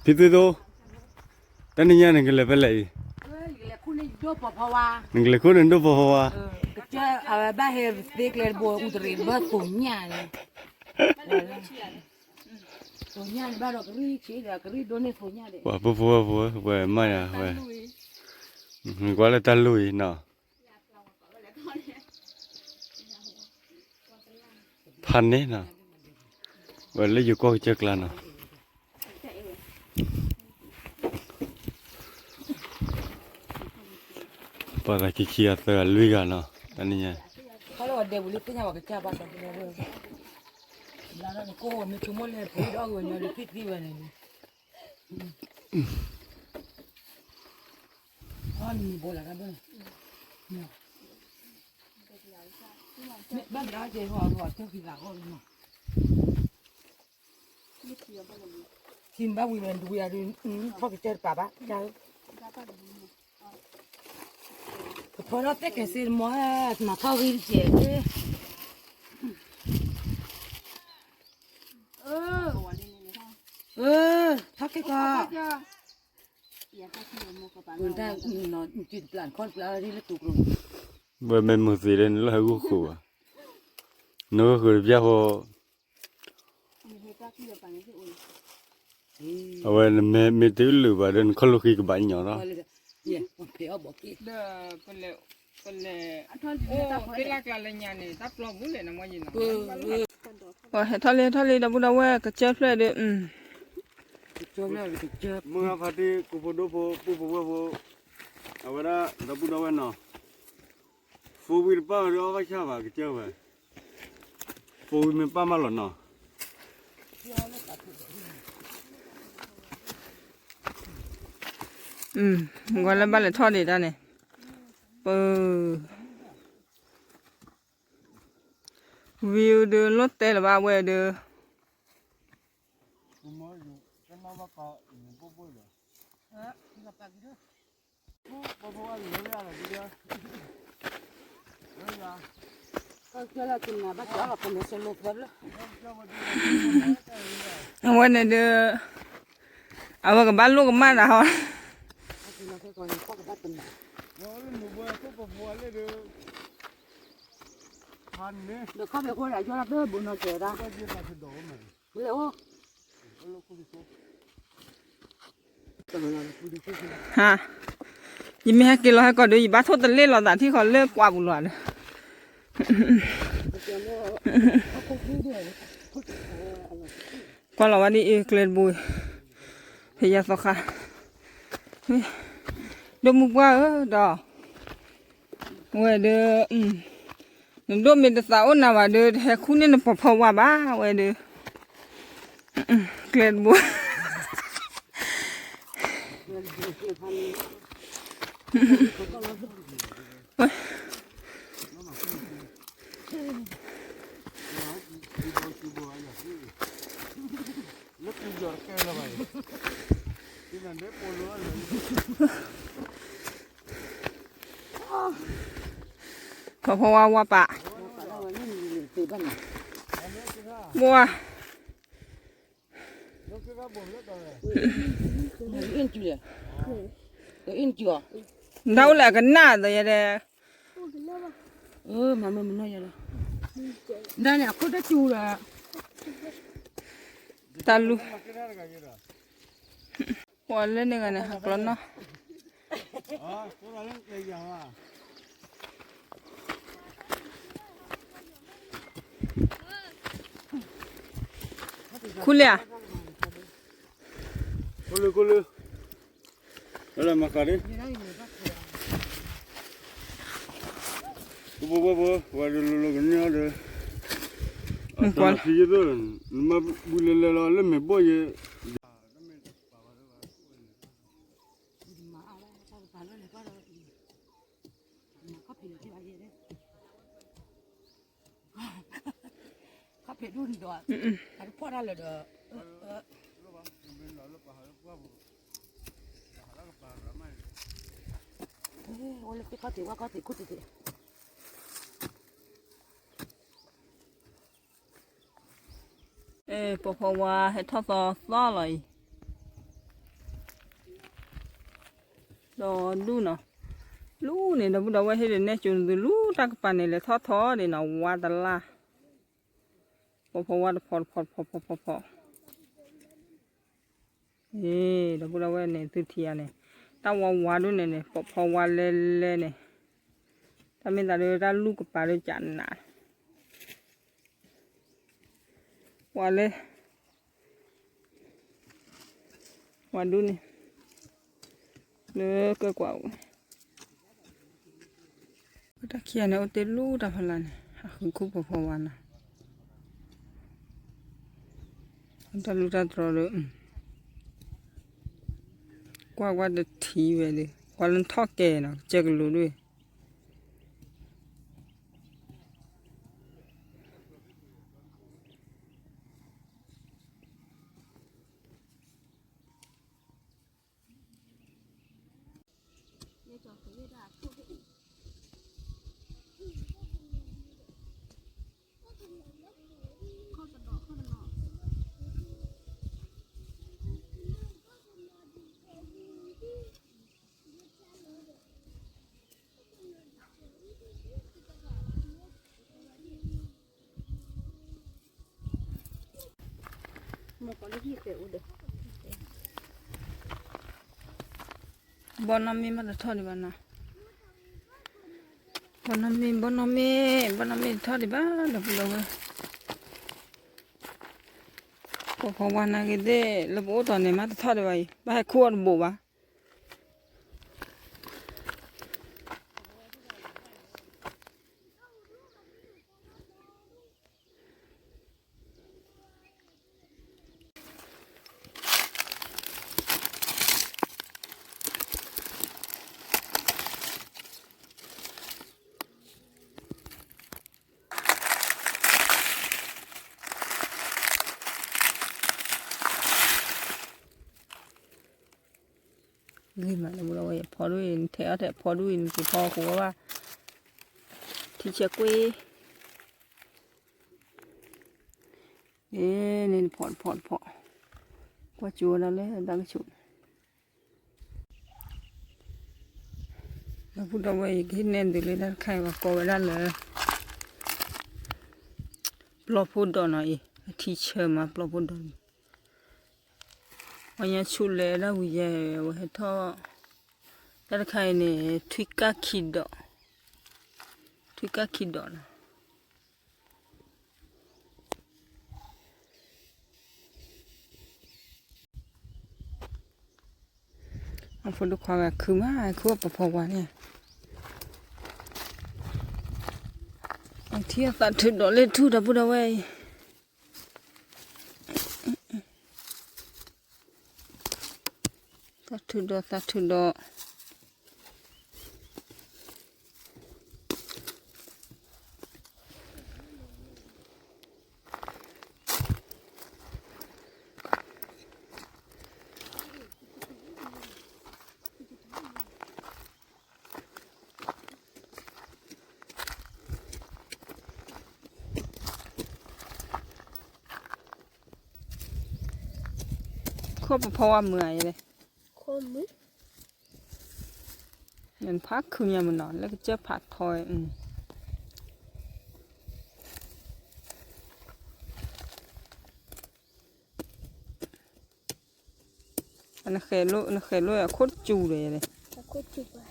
พี่ตัวโตตอนนี้ยังนึกเลยไปเลยคุณนี่ดูพอว่า นึกเลยคนนั้นดูพอว่าก็จะบ้าเฮสเต็กเลยบัวอุตริบ้าตุ่มเนี่ยเลยตุ่มเนี่ยบ้าเรากรีชีเด็กกรีโดนเนี่ยตุ่มเนี่ยเลยว่าพอไม่อะว่าก็เลยตะลุยเนาะพันนี่เนาะว่าเลยอยู่ก็เจอกันเนาะปากกาขี้ๆเสือลุยกันเนาะตอนนี้ยังเขาเรียกว่าเดวิลิปเนี่ยว่าก็จะบ้าตัวเนี่ยเลยแล้วนั่นก็มีชั่วโมงเลยพูดเอาเงินเลยคิดที่วันนี้อ๋อนี่โบราณกันเนี่ยบ้านเราเจ้าหัวเจ้าขี้หลังก็เนาะทีมบ้านวิมันดูอย่างนี้พ่อก็เจอป้าบ้าเจ้าพอเราเตะกันเสร็จมั้งมาเข้าวิลเจอทักกี่ก็คุณได้นอนจิตปลานคอนปลาที่ละตุกลงเมื่อมันมือสีเล่นแล้วให้กูขู่นึกว่าคือเจ้าพอเอาไว้ไม่ตื่นหรือว่าเดินคนลุกขึ้นกับบ้านอย่างเนาะเนี่ยเดี๋ยวบอกกี่เด้อเป็นโอ้เป็นลักละเนี่ยนี่ตับลงบุเลยนะมันยินว่าให้ทะเลดับบุดาเวก็เจ็บเลยเด้จบแล้วเจ็บมึงเอาพัดที่กูพูดดูปูเอาไว้ละดับบุดาเวเนาะฟูวิลป้าเดี๋ยวเอาไว้ชาบะก็เจ้าไปฟูวิลป้ามาหล่นเนาะก็แล้วบ้านเลยทอดดีด้านนี่วิวเดินรถเตะหรือว่าเวเดินวันนี้เดินเอาว่ากับบ้านลูกกับบ้านเราเดี๋ยวเขาไปคนไหนจะรับเด้อบุญเอาเจอได้เร็วฮะยิ่งไม่ให้กินเราให้ก่อนเดี๋ยวยิ่งบ้าโทษแต่เล่นเราแต่ที่เขาเลิกกว่าบุญหลานก็เราวันนี้เกลือบุยพยาสค่ะดมุกว่าดอกเว้ยเด้อนึกดูมีแต่สาวน่ะว่าเด้อให้คุณนี่น่ะพอว่าบ้าเว้ยเด้อเกลือบุยพอว่าปะบัวเดาแหละกันหน้าแต่ยังไงมันน้อยเลยได้เนี่ยเขาได้จูละตาลูวันเล่นยังไงเนี่ยหักล้นเนาะคุณเลยกูเลยอะไรมาการ์ดกูว่าดูกันเนี่ยเด้อตอนที่จะเดินมาบุญเลยแล้วไม่บ่อยข้าเพชรรุ่นดอกพ่อได้เลยเด้อโอ้ยเขาถือว่าเขาถือคุดถือพอว่าให้ทอดซอสเลย đó lu nó lu này nó bắt đầu hết rồi nè chừng từ lu ta cái bàn này là thó để nó qua đà la qua phò ê nó bắt đầu này từ thìa này tao qua luôn này phò qua lên này ta mình ta đưa ra lu cái bàn để chặn nè qua lên qua luôn này lơ cơ quả ta kia này ở tên lu ta phải là này không cúp vào phòng ăn ta lu ta rồi qua được thi về đi qua lên thoát kè nào chơi cái lu đi bon ami mà thôi đi bạn nào bon ami thôi đi bạn được rồi có phòng ăn này cái đấy là bố toàn này mà thôi đi vậy ba khua là bố ba gì mà nó rồi phò đuôi theo phò đuôi thì phò của ba thì chưa quê nên phò qua chùa là lấy đang chụp nó cũng đâu vậy cái nên từ lấy đang khai và coi ra là blog food đó này teacher mà blog food đó anh chụp lấy ra bây giờ vậy thôi ta khai này thuy cá kid đó anh phải được khoa cứ mà cứ bỏ qua nè anh thiệt ta thử đó lên thu đã bữa đâu vậy ta thử đó có bỏ mười đây Không nhận phát khử nhà mình nói là cái chế phát thôi nó khé lôi ở cốt chù đây aku coba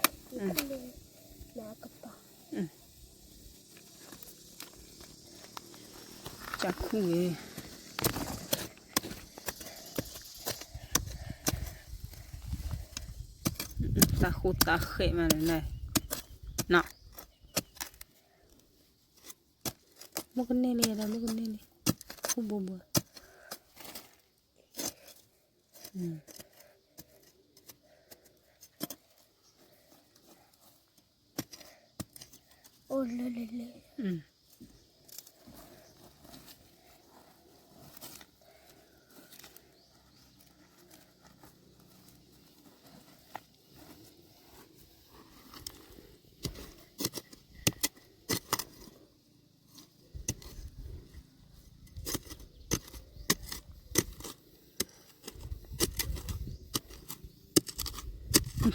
nak apa chắc khu ấy ta khu ta khệ mà này nọ một cái này là một cái này không bùm bùm oh lele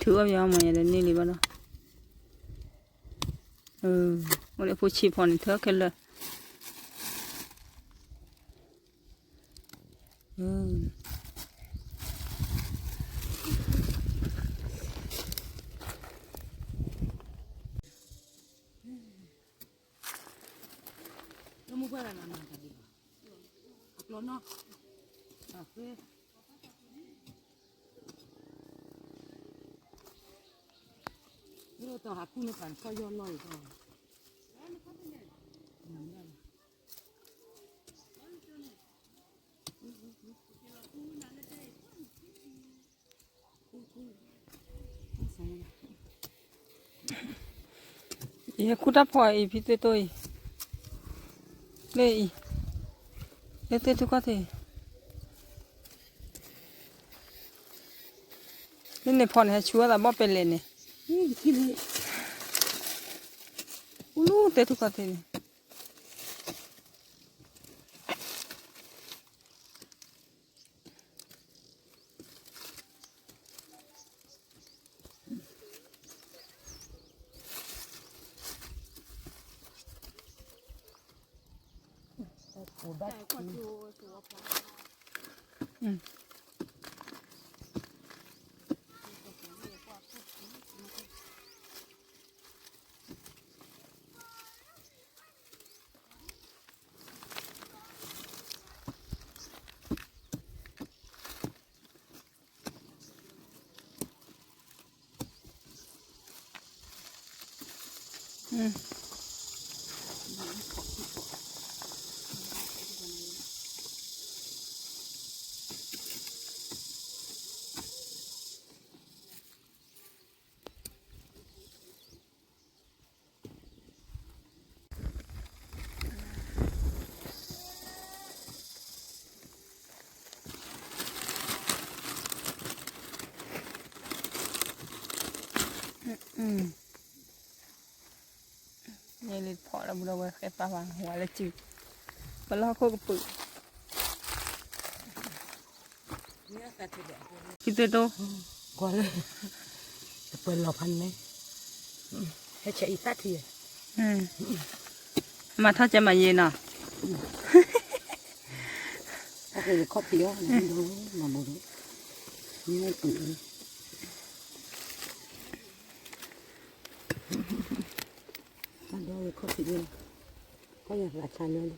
thứ bao nhiêu mà nhà đến đi bao đó một cái phụ chip hoàn thứ cái là nó mua qua là làm gì đi nó nó à quê nó tao hạt cũng nó cần coi vô lôi rồi ये कुटा फोई फिते तोई ले ये ते तो का थे ने फोन है छुआ ला बो पे ले ने उलू ते तो का थेนี่เลยพอเราบุเราแค่ปลาวางหัวแล้วจืดปลาล้อโคกระปุก เนี่ยแต่เด็ก คิดตัวโต ก่อนเลยจะเปิดหล่อพันไหมให้ใช้อีกสักทีมาถ้าจะมาเย็นอ่ะ ถ้าเคยครอบเดียวนะดูมาบุญนี่ไม่ตื่นถ้าดูครอบเดียวก็อยากราชาเลย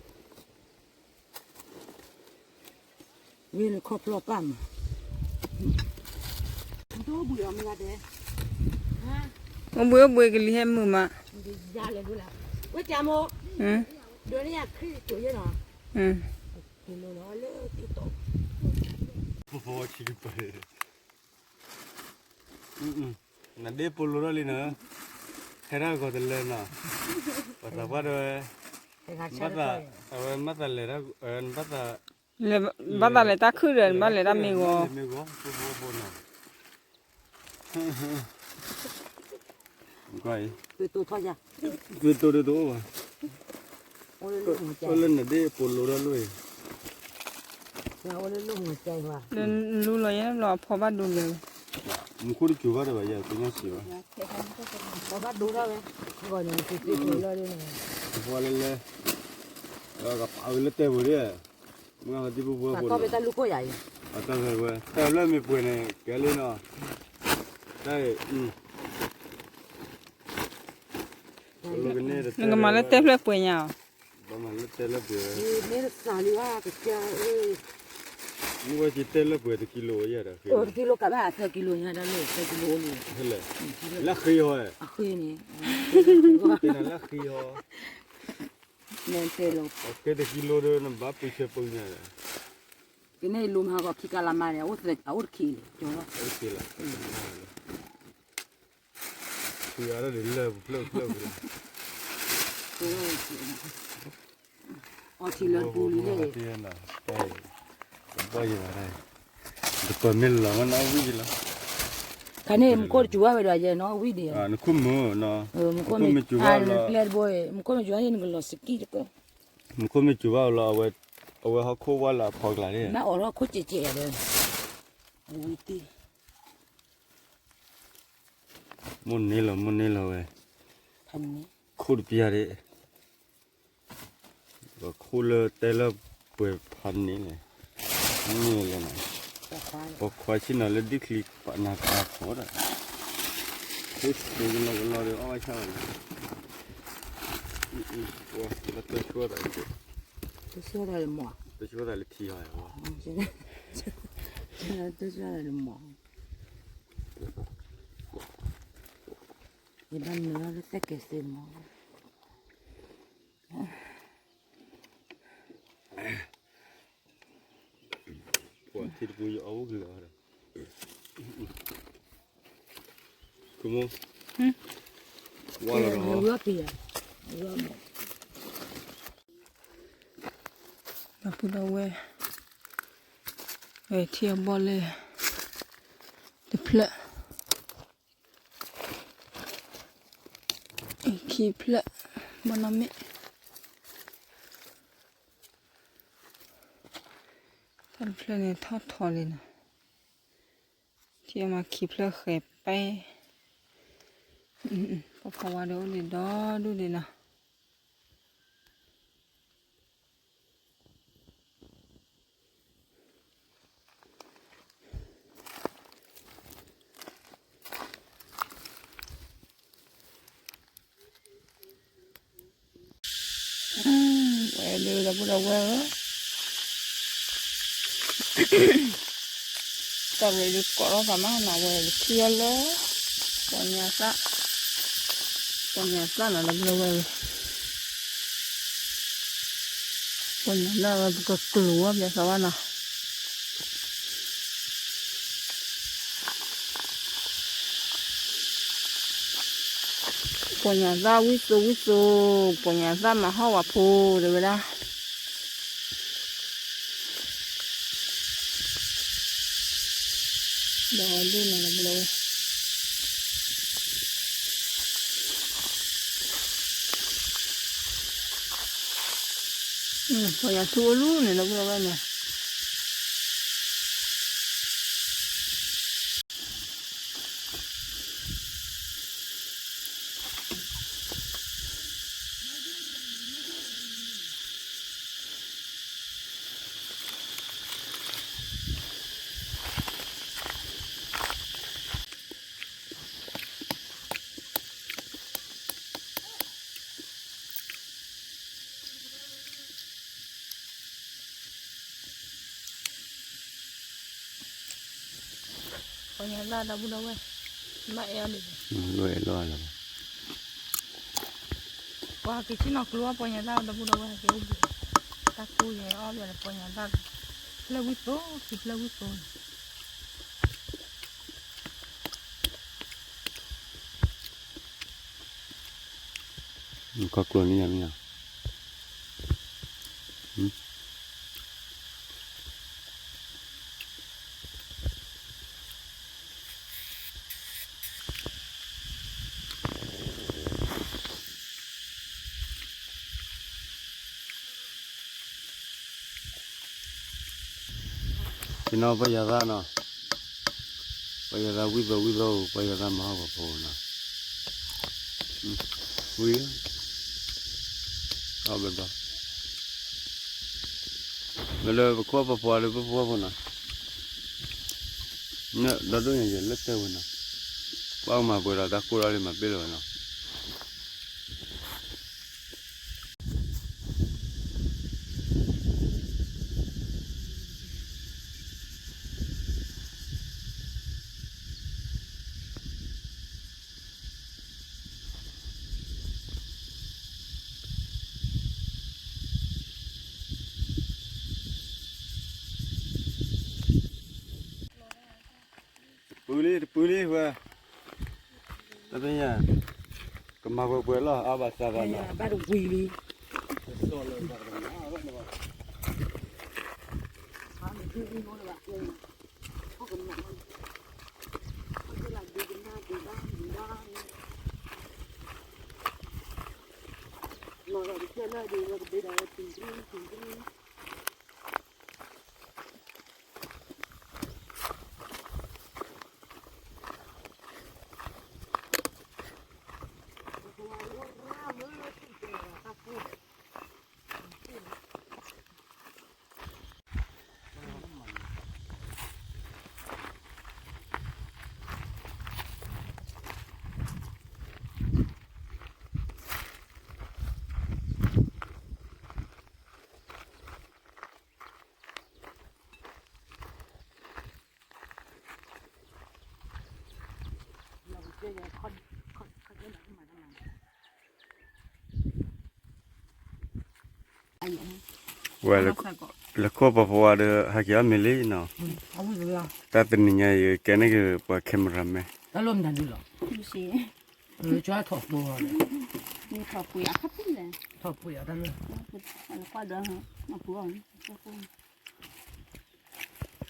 เวลาครอบรอบปั๊มดูบุยมันละเด้ฮะ มันบุยกันเลยมือมาย าเลยดูละว่าจาโมเดี๋ยวนี้คือจุยเนาะกินเนาะเลยติดต่อ โอ้ชิบไปนั่นเด็กปูรู้เลยเนอะแค่นั้นก็เดินเลยนะปัตตาบ้าด้วยปัตตาปัตตาเลยนะปัตตาเลยบ้านเลยตาขึ้นเลยบ้านเลยตามีก็มีก็ปูนะก็คือตัวทอดจ้ะคือตัวเดียวว่ะโอ้ยลูกหัวใจ ก็เล่นนั่นเด็กปูรู้แล้วเลย เราโอ้ยลูกหัวใจว่ะ รู้เลยนะรอพอบ้านดูเลย มึงคุยจู่ว่าเดี๋ยวอย่าเป็นยังสิวะ พอบ้านดูแล้วไงก่อนยังติดตัวเลยเนี่ย พอเลยเลยก็เอาเลยเตะบุรีมึงเอาที่บัวบัว ก็ไปตาลูกก็ใหญ่ เอาตั้งแต่บัวแต่เริ่มมีป่วยเนี่ยแกเลยเนาะได้นึกมาแล้วเต็มเลยป่วยยาว ประมาณเตะละป่วย นี่สาลีว่าก็จะมึงว่าจิตเตะละป่วยตะกิโลเยอะเลย กิโลกับว่า3กิโลเนี่ยได้เลย3กิโลนี่ เฮ้ยละขี้หัว อ่ะคือนี่ เป็นละขี้หัว เนี่ยเตโล โอเคตะกิโลเดินบ้าไปเชื่อปุ่นเนี่ย กินให้ลุมหาก็ขี้กะละมาเนี่ยเอาขี้จ้ะ โอเคละคืออะไรเดี๋ยวเลิกเลิกเลิก อ๋อที่เลิกดูเลย ที่นั่นน่ะใช่บ่อยมาได้เดี๋ยวเปิดมิลล์มันเอาวิ่งละ คันนี้มันก็จั่วไปด้วยเนาะวิดีโอ นึกคุ้มมือเนาะ มันก็ไม่จั่วละเคลียร์บ่อยมันก็ไม่จั่วนี่ก็ลอสกี้ก็ มันคุ้มไม่จั่วละเอาไว้เขาคู่ว่าละพอกละเนี่ย น่าอ๋อเราคุยเจ๋ๆเลยวิธี มุนนี่เราเว้ย พันนี้ คูดเปียดิก็คูดเลยแต่ละเปิดพันนี้เลยนี่เลยนะ ก็ควาย พอควายชิ้นนั้นเลยดิคลิกปะนักอาโคตรเฮ้ยดูกันเราเดี๋ยวเอาไว้เช่าเลยว้าแล้วตัวชัวร์อะไร ตัวเสื้ออะไรหมอ ตัวชัวร์อะไรที่หายวะ ใช่ไหมตัวเสื้ออะไรหมอยี่บ้านเนื้อแล้วแต่เกษตรหมอ พวกที่กูเอาคืออะไรกูมั้งว่าแล้วเหรอ เรือเปียเรือหมอ เราพูดเอาไว้เทียบบอลเลยเดือเพลขี้เพลบนน้ำมิท่านเพลเนี่ยทอดเลยนะเที่ยวมาขี้เพลเขบไปพอพอว่าเดี๋ยวเดี๋ยวดูดินะเดี๋ยวเราพูดเอาไว้แต่เวลาก่อนเราทำอะไรเวลาเที่ยวเลยปนยาซะนะเราพูดเอาไว้ปนยาซะเราก็กลัวแบบว่านะปนยาซะวิสุปนยาซะมาห่อว่าพูเดี๋ยวเวลาเดี๋ยวดูหน่อยเลยพออยากทัวร์รู้เนี่ยเราพูดว่าเนี่ยพออยากได้เราพูดเอาไว้ไม่เอาดิ รวยแล้ว ว่ากิจนอกลัวพออยากได้เราพูดเอาไว้เดี๋ยวบุตะกูยังเอาเลยพออยากได้เลวิโต้คิดเลวิโต้ ก็กลัวนี่ยังเนี่ยพี่น้องไปยาดาเนาะไปยาดาวิบไปยาดามาบ่พอนะวิเอาไปบ่เวลาไปขวบพอเลยพอพอนะเนี่ยเราต้องอย่างเงี้ยเล็กเท่านั้นว่ามาเวลาตะกุราเลยมาเปรี้ยวนะ Pulih wah. Katanya kemana boleh abah sabana. baru wili Well, la copa può hacchiarmi no. เอาไม่รู้ละ Tateninya che ne che può camera me. แล้วลมดันดูหรอ 不是， ช่วยถอดบัวเลย 你跑不要看不嘞， ถอดปุ๋ยดันเลย 花的很，那不往，不往。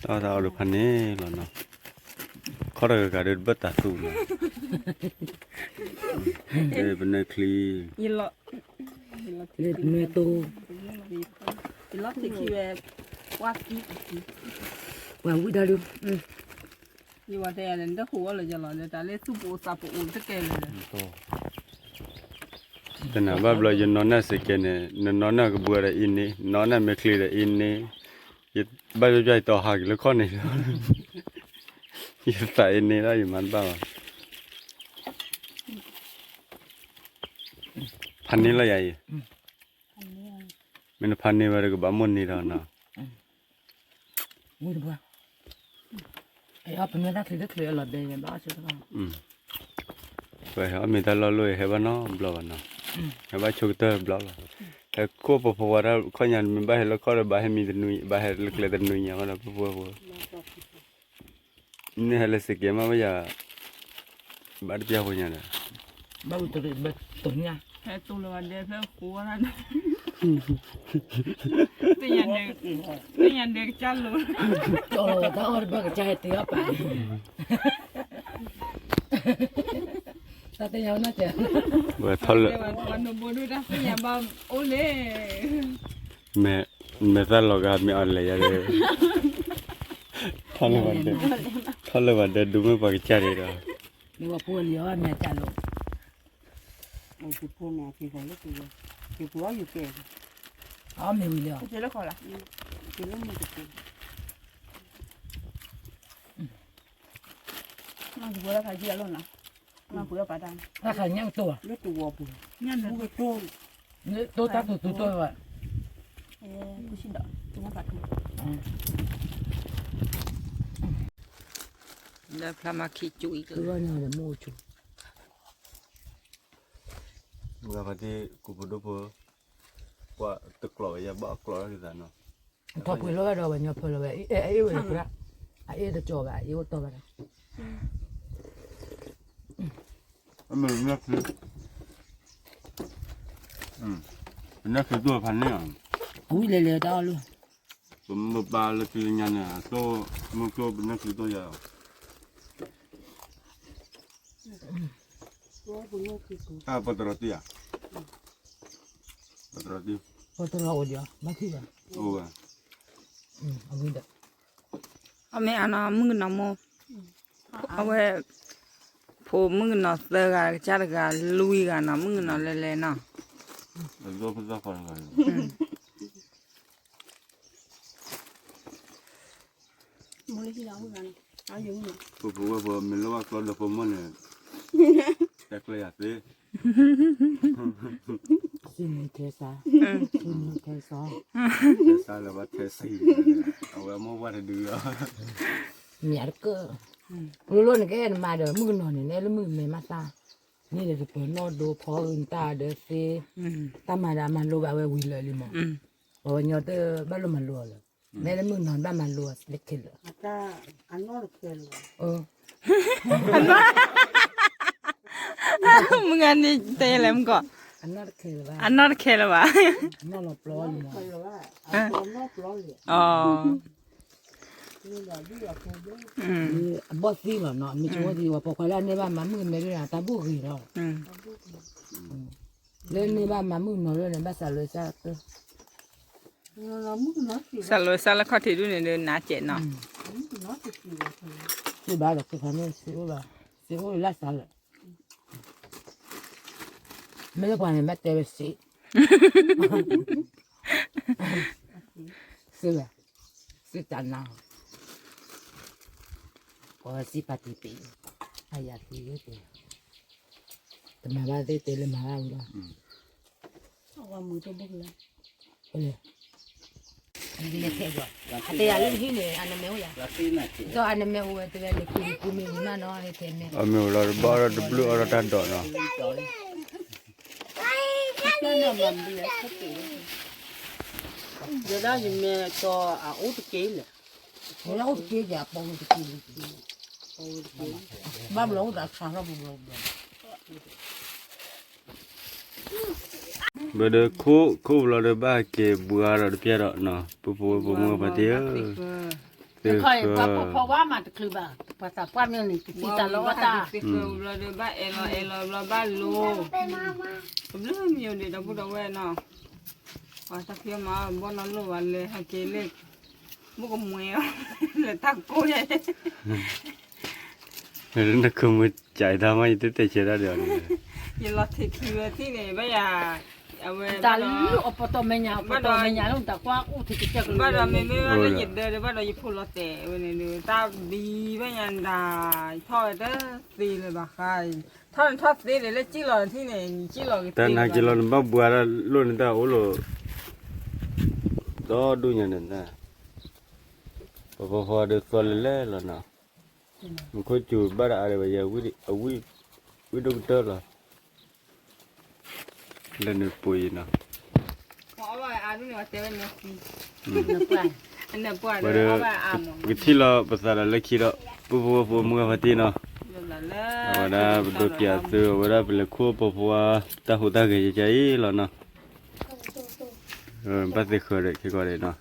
Tao được phần này là nó. Có được cả được bất tả tù này. Đây bên này clean. อีหลอ เล็ดเนื้อโต อีหลอที่คิดว่ากี้ วางวิดาดู อีว่าแต่อันนั้นหัวเลยจะหลอแต่เลยสู้โบสับโอนตะแกเลย Thế nào bác bây giờ nó nè sẽ cái này, nó nè cái bữa này in này, nó nè mới clean là in này. Bây giờ chạy tàu hàng cái con này. Tại in này đó thì mình bảo. Phần này là gì? Mình phần này vào cái bám môn này đó nào. มุดบัวไอ้เอาเป็นเนื้อได้คือได้คือหลอดเดียวบ้าใช่ไหม Vậy hả mình ta lo lôi hay bao nó bao nó. Hay bao chục tơ bao là. Hay cô bố bố ra coi nhà mình bao là coi là bao hay mình nuôi bao hay lực lên nuôi nhà mà là bố bố. Nên hay là sự kiện mà bây giờ bắt đi bao nhiêu này. บ้าตัวเนี่ย แค่ตัวละเดียวเพื่อหัวนั่นตียันเด็กจันเลย โอ้ถ้าอดบ้าก็ใจเตี้ยไปแต่ยังน่าจะ Vậy thôi แต่ là วันนู้นบูดูนะพี่ยาบ้าโอเล่ mẹ ta lo gà mẹ ăn lại rồi. Thôi là vấn đề đúng mới bảo cái cha đi rồi. นี่ว่าพูดเลี้ยวแม่จันลูก 我是婆妈，这个那个，这不要有给， อ๋อไม่วิเลี้ยว เจอแล้วขอละ 这个没得给。น้องจะบูแล้วใครเจอแล้วนะน้องบูแล้วไปดัง ถ้าขันยังตัว 那个我不， งั้นเลย 我多， นี่ตัวตัดตัวว่ะ 不是的，怎么把它？ แล้วพระมาขี้จุย คือว่าเนี่ยมูจู Gà phải đi cụ bố bố. Qua tức lỗi ya bỏ lỗi cái gì nó. ทอปุ๋ยแล้วก็เราแบบเนี่ยพอเราแบบเอ้ยเว้ยครับไอ้จะจบแบบยี่ตัวแบบ Mình nhắc thứ. Mình nhắc thứ đua phần này. อุ้ยเละๆดาวลูก Một ba là cái nhà này, tôi một cô mình nhắc thứ tôi giờ. 我不要这个， À, bắt đầu đi à? Bắt đầu đi. พอตัวเราเดียวมาที่แบบ Ồ à. เอาวิเด้อ เอาไม่เอานะมือน้ำโมเอาไว้ผู้มือน้ำเสือกาจัดกาลุยกันนะมือน้ำเล่ๆนะ Rồi phải ra khỏi rồi. 没得去哪会干？哪有呢？ Phụ mình lo con được phụ môn này. Chắc là thế. สิ่งเทสาสิ่งเทสา Thế sao là bắt thế xì. Ông em mua qua thì đưa. เมียเก้อรู้ๆนี่แกมาเด้อมือนอนนี่แล้วมือไม่มาตานี่เดี๋ยวเปิดนอดูพออื่นตาเด้อสิตามาดามันรู้ว่าวิเลยลิมบอกว่าเนาะเด้อบ้านรู้มันรู้เลยแม่แล้วมือนอนบ้านมันรู้เล็กขึ้นเลย 他俺那儿去了， มึงอันนี้เตะอะไรมึงก่อน อันนั้นคือว่า อันนั้นเคลวะ นอนหลับร้อนอยู่ 去了哇，俺到那不老了， อ๋อ 你那里要看的， นี่บอสซี่เหรอเนาะมีช่วงที่ว่าพอคอยเล่นในบ้านมามือไม่ได้ตาบุกอีกแล้ว เล่นในบ้านมามึงนอนเลยในบ้านสาวเลยจ้าตัว 那没那去， สลวยสลเขาถือดูเนี่ยเดินหนาเจ็ดเนาะ 没那去去了， ที่บ้านเราคือพันนี่สิว่าสิว่าละสาวเลยไม่ได้กว่าในแม่เตะสิสิเลยสิจานนาพอสิปฏิปีอายาที่เยอะแต่มาบ้านเตะเลยมาบ้านเรา 我没得不了， เอออันนี้เท่กว่าแต่อย่าเล่นที่นี่อันนั้นไม่เอาอย่าก็อันนั้นไม่เอาแต่เล่นที่กูมีมาเนาะให้เต็มเนี่ย Ở mình là bao là blue ở trên đó nó. 那那蛮不了，可对了， giờ đó thì mẹ cho út kế là Thế là hút kia giả bông thì kia. Ba lỗ đã sáng ra bông lỗ. Bây giờ khu là được ba cái bùa rồi được biết rồi nó bùa mua bao nhiêu coi có quá màคือแบบภาษาป้าเนี่ยนี่ที่ตาลอตา lo de ba lo ba lo problem nhiều để đâu đâu vậy nó và ta kia mà bọn nó lo vào hai cái lệ bố có mèo là thằng cô vậy nó không có chạy ra mà tới tới chơi ra được giờ lo thì này bây giờ ta lu opoto menya luôn ta qua u thì cái cái bắt đầu mình mới bắt đầu dịch đời bắt đầu dịch phun lót tệ bên này nữa ta đi bây giờ là thôi đó điเลยbà khai thôi thôi đi để lấy chỉ lòที่này chỉ lò cái tên hai kilo nó bao bùa ra luôn ta ố lo đó đu nhà nên ta phò được xóa lê là nào mình có chủ bắt đã rồi bây giờ quý doctor là lên được bùi nào họ bảo à đúng rồi tiêu này anh này bùa bây rồi họ giờ bảo à mà cái thi là bắt đầu là khi đó bùa mua phát tiền nào bây giờ đồ kia từ bây giờ bây giờ bùa ta hút ta cái gì là nào bắt được khởi đấy cái gọi đấy nào